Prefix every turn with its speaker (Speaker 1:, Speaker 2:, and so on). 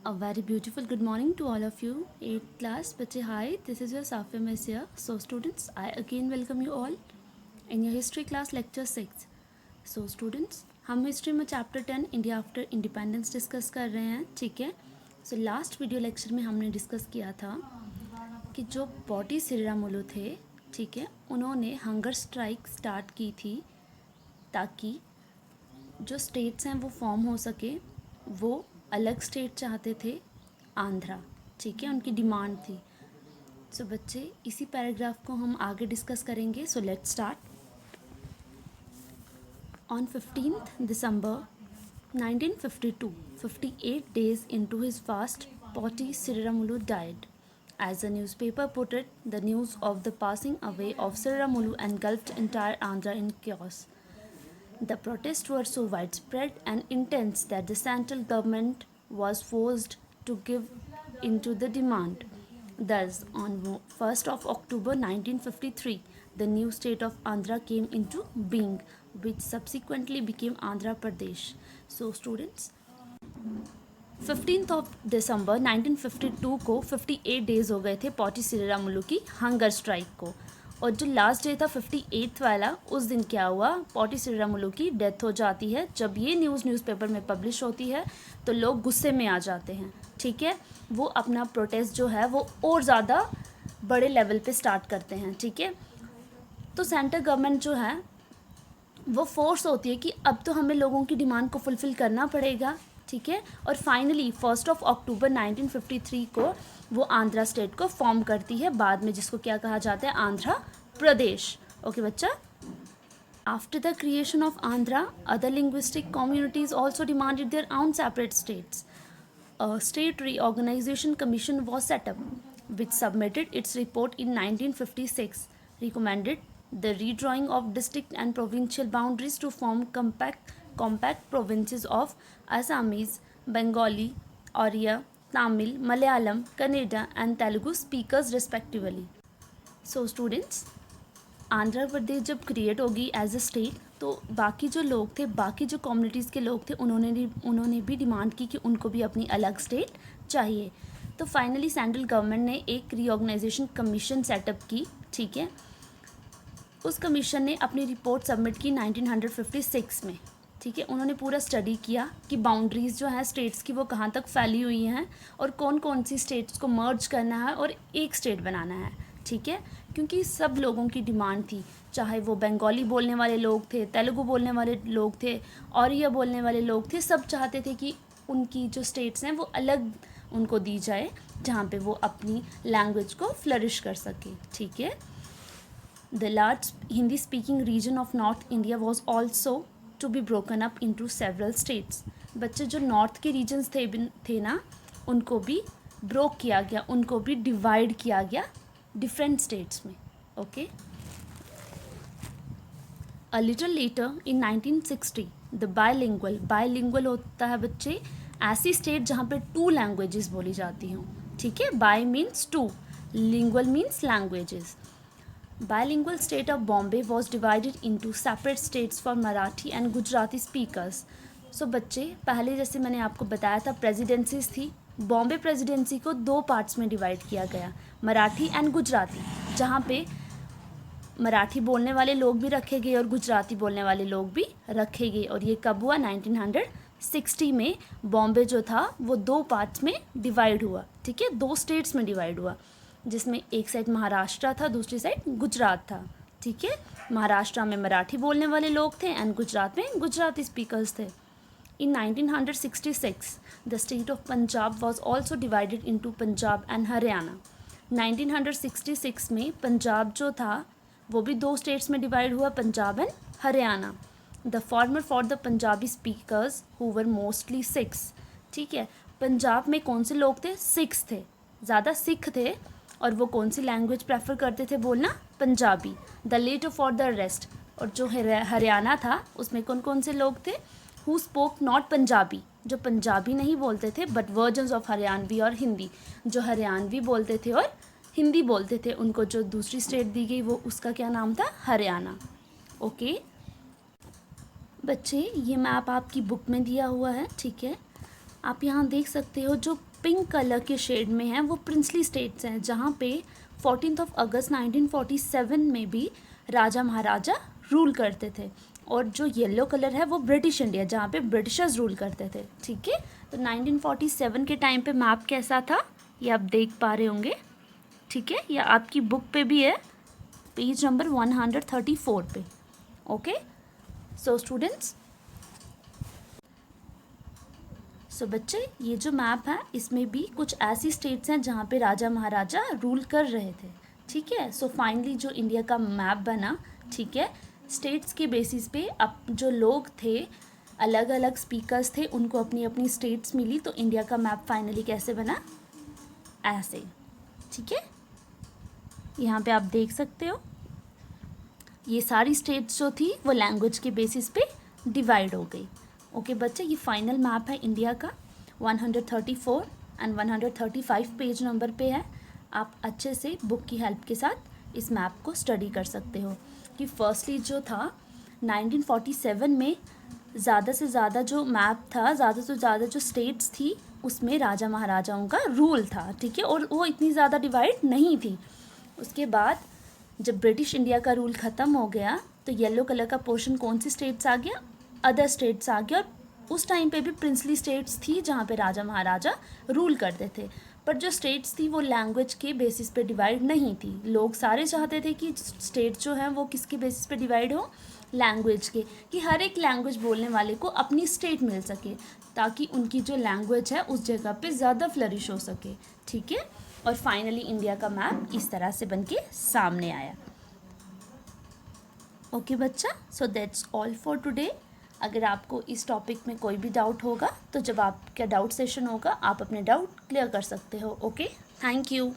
Speaker 1: A very beautiful good morning to all of you. 8th class बच्चे hi, this is your Safia Miss here. So students, I again welcome you all in your history class lecture 6. So students, हम history में chapter 10 India after independence discuss कर रहे हैं, ठीक है. So last video lecture में हमने discuss किया था कि जो पोटी श्रीरामुलु थे, ठीक है, उन्होंने हंगर स्ट्राइक स्टार्ट की थी ताकि जो स्टेट्स हैं वो फॉर्म हो सके. वो अलग स्टेट चाहते थे, आंध्रा, ठीक है, उनकी डिमांड थी. सो बच्चे इसी पैराग्राफ को हम आगे डिस्कस करेंगे. So let's start. On 15th December 1952, 58 days into his fast, Poti Sriramulu died. As the newspaper put it, the news of the passing away of Sriramulu engulfed entire Andhra in chaos. The protests were so widespread and intense that the central government was forced to give in to the demand. Thus, on 1st of October 1953, the new state of Andhra came into being, which subsequently became Andhra Pradesh. So, students, 15th of December 1952 को 58 days हो गए थे पोटी श्रीरामुलु की hunger strike को. और जो last day था 58th वाला, उस दिन क्या हुआ, पोटी श्रीरामुलु की डेथ हो जाती है. जब ये न्यूज़पेपर में पब्लिश होती है तो लोग गुस्से में आ जाते हैं, ठीक है. वो अपना प्रोटेस्ट जो है वो और ज़्यादा बड़े लेवल पे स्टार्ट करते हैं, ठीक है. तो सेंट्रल गवर्नमेंट जो है वो फोर्स होती है कि अब तो हमें लोगों की डिमांड को फुलफ़िल करना पड़ेगा, ठीक है. और फाइनली 1 अक्टूबर 1953 को वो आंध्रा स्टेट को फॉर्म करती है, बाद में जिसको क्या कहा जाता है, आंध्रा प्रदेश. ओके बच्चा. After the creation of Andhra, other linguistic communities also demanded their own separate states. A state reorganization commission was set up, which submitted its report in 1956, recommended the redrawing of district and provincial boundaries to form compact provinces of Assamese, Bengali, Oriya, Tamil, Malayalam, Kannada and Telugu speakers respectively. So students, Andhra Pradesh जब create होगी as a state, तो बाकी जो लोग थे, बाकी जो communities के लोग थे, उन्होंने भी डिमांड की कि उनको भी अपनी अलग स्टेट चाहिए. तो फाइनली सेंट्रल गवर्नमेंट ने एक रीऑर्गेनाइजेशन कमीशन सेटअप की, ठीक है. उस कमीशन ने अपनी रिपोर्ट सबमिट की 1956 में, ठीक है. उन्होंने पूरा स्टडी किया कि बाउंड्रीज़ जो हैं स्टेट्स की वो कहाँ तक फैली हुई हैं और कौन कौन सी स्टेट्स को मर्ज करना है और एक स्टेट बनाना है, ठीक है. क्योंकि सब लोगों की डिमांड थी, चाहे वो बंगाली बोलने वाले लोग थे, तेलुगु बोलने वाले लोग थे, ओरिया बोलने वाले लोग थे, सब चाहते थे कि उनकी जो स्टेट्स हैं वो अलग उनको दी जाए, जहाँ पे वो अपनी लैंग्वेज को फ्लरिश कर सके, ठीक है. The large Hindi speaking region of north India was also to be broken up into several states. बच्चे जो नॉर्थ के रीजन्स थे ना, उनको भी ब्रोक किया गया, उनको भी डिवाइड किया गया डिफरेंट स्टेट्स में. Okay. A little letter in 1960 the bilingual होता है बच्चे ऐसी स्टेट जहाँ पे 2 लैंग्वेजेस बोली जाती हों, ठीक है. Bye means 2, lingual means languages. Bilingual state of Bombay was divided into separate states for Marathi and Gujarati speakers. So बच्चे, पहले जैसे मैंने आपको बताया था प्रेसिडेंसीज थी. बॉम्बे प्रेसिडेंसी को 2 पार्ट्स में डिवाइड किया गया, मराठी एंड गुजराती, जहाँ पे मराठी बोलने वाले लोग भी रखे गए और गुजराती बोलने वाले लोग भी रखे गए. और ये कब हुआ, 1960 में बॉम्बे जो था वो 2 पार्ट्स में डिवाइड हुआ, ठीक है, 2 स्टेट्स में डिवाइड हुआ, जिसमें एक साइड महाराष्ट्र था, दूसरी साइड गुजरात था, ठीक है. महाराष्ट्र में मराठी बोलने वाले लोग थे एंड गुजरात में गुजराती स्पीकर्स थे. इन 1966 the state of Punjab was also divided into Punjab and Haryana. 1966 में पंजाब जो था वो भी 2 स्टेट्स में डिवाइड हुआ, Punjab and Haryana. The former for the Punjabi speakers who were mostly Sikhs, ठीक है. पंजाब में कौन से लोग थे, सिख्स थे, ज़्यादा सिख थे, और वो कौन सी लैंग्वेज प्रेफर करते थे बोलना, Punjabi. The latter for the rest, और जो हरियाणा था उसमें कौन कौन से लोग थे, हु स्पोक नॉट पंजाबी, जो पंजाबी नहीं बोलते थे बट वर्जन्स ऑफ हरियाणवी और हिंदी, जो हरियाणवी बोलते थे और हिंदी बोलते थे, उनको जो दूसरी स्टेट दी गई वो उसका क्या नाम था, हरियाणा. ओके बच्चे, ये मैप आपकी बुक में दिया हुआ है, ठीक है. आप यहाँ देख सकते हो जो पिंक कलर के शेड में हैं वो प्रिंसली स्टेट्स हैं, जहाँ पे 14 अगस्त 1947 में भी राजा महाराजा रूल करते थे। और जो येलो कलर है वो ब्रिटिश इंडिया, जहाँ पे ब्रिटिशर्स रूल करते थे। ठीक है, तो 1947 के टाइम पे मैप कैसा था ये आप देख पा रहे होंगे। ठीक है, या आपकी बुक पे भी है, पेज नंबर 134 पे। ओके, सो स्टूडेंट्स, सो बच्चे, ये जो मैप है इसमें भी कुछ ऐसी स्टेट्स हैं जहाँ पे राजा महाराजा रूल कर रहे थे। ठीक है, सो फाइनली जो इंडिया का मैप बना, ठीक है, स्टेट्स के बेसिस पे अब जो लोग थे, अलग अलग स्पीकर्स थे, उनको अपनी अपनी स्टेट्स मिली, तो इंडिया का मैप फाइनली कैसे बना, ऐसे। ठीक है, यहाँ पे आप देख सकते हो ये सारी स्टेट्स जो थी वो लैंग्वेज के बेसिस पे डिवाइड हो गई। ओके बच्चे, ये फाइनल मैप है इंडिया का, 134 एंड 135 पेज नंबर पे है। आप अच्छे से बुक की हेल्प के साथ इस मैप को स्टडी कर सकते हो कि फर्स्टली जो था 1947 में ज़्यादा से ज़्यादा जो मैप था, ज़्यादा से ज़्यादा जो स्टेट्स थी उसमें राजा महाराजाओं का रूल था। ठीक है, और वो इतनी ज़्यादा डिवाइड नहीं थी। उसके बाद जब ब्रिटिश इंडिया का रूल ख़त्म हो गया तो येलो कलर का पोर्शन कौन सी स्टेट्स आ गया, अदर स्टेट्स आ गया। और उस टाइम पे भी प्रिंसली स्टेट्स थी जहाँ पे राजा महाराजा रूल करते थे, पर जो स्टेट्स थी वो लैंग्वेज के बेसिस पे डिवाइड नहीं थी। लोग सारे चाहते थे कि स्टेट जो हैं वो किसके बेसिस पे डिवाइड हो, लैंग्वेज के, कि हर एक लैंग्वेज बोलने वाले को अपनी स्टेट मिल सके, ताकि उनकी जो लैंग्वेज है उस जगह पे ज़्यादा फ्लरिश हो सके। ठीक है, और फाइनली इंडिया का मैप इस तरह से बन के सामने आया। ओके बच्चा, so that's all for today. अगर आपको इस टॉपिक में कोई भी डाउट होगा तो जब आपका डाउट सेशन होगा आप अपने डाउट क्लियर कर सकते हो। Okay, thank you.